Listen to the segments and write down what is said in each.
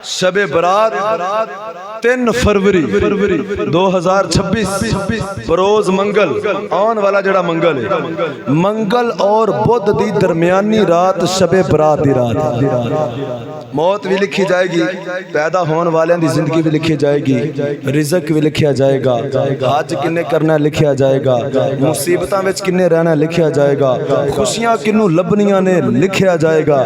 शबे बरात 3 फरवरी 2026 बरोज मंगल आने वाला जड़ा मंगल है, मंगल और बुध दी दरमियानी रात शबे बरात दी रात। मौत भी लिखी जाएगी, पैदा होने वाले की जिंदगी भी लिखी जाएगी, रिजक भी लिखा जाएगा, हज किन्ने करना लिखा जाएगा, मुसीबतों में किन्ने रहना लिखा जाएगा, खुशियां किन्नू लभनियां ने लिखा जाएगा।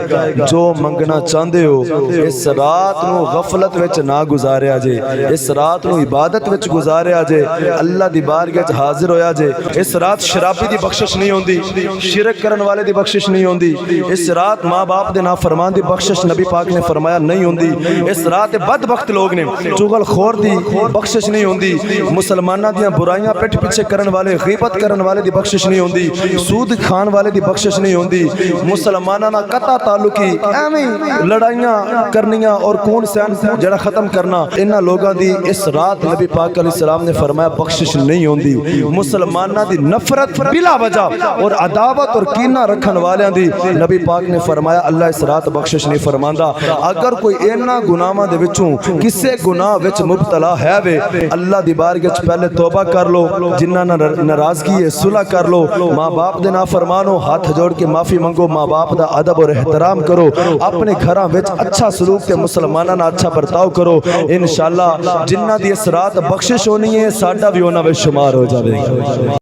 जो मंगना चाहते हो इस रात नू गफलत विच ना गुजारिया जे, इस रात नू इबादत विच गुजारिया जे, अल्लाह दी बारगाह च हाजिर होया जे। इस रात शराबी दी बख्शिश नहीं होंदी, शिरक करन वाले दी बख्शिश नहीं होंदी। इस रात माँ बाप दे नाफरमान दी बख्शिश नबी पाक ने फरमाया नहीं होंदी। इस रात बदबख्त लोग ने चुगलखोर दी बख्शिश नहीं होंदी, मुसलमाना दियां बुराइयां पिठ पीछे करन वाले गीबत करन वाले दी बख्शिश नहीं होंदी, सूद खान वाले दी बख्शिश नहीं होंदी, मुसलमाना ना कता ताल्लुकी एवें लड़ाइयां करनियां और कौन सैन जड़ा खत्म करना, इन्हां लोगों दी इस रात नबी पाक अलैहिस्सलाम ने फरमाया बख्शिश नहीं होंदी। मुसलमाना दी नफरत बिला वजह और अदावत और कीना रखन वालियां दी नबी पाक ने फरमाया अल्लाह इस रात बख्शिश नहीं फरमांदा। अगर कोई इन्हां गुनाहां दे विचों किसे गुनाह विच मुबतला है वे, अल्लाह दी बारगाह च पहले तौबा कर लो, जिन्हां नाल नाराजगी है सुलह कर लो, माँ बाप दे नाफरमानो हाथ जोड़ के माफी मंगो, माँ बाप दा अदब और एहतराम करो, अपने घरां विच अच्छा सलूक ते मुसलमानां नाल अच्छा बर्ताव करो। इंशाअल्लाह जिन्हां दी इस रात बख्शिश होनी है साडा भी उन्हां विच शुमार हो जाएगा।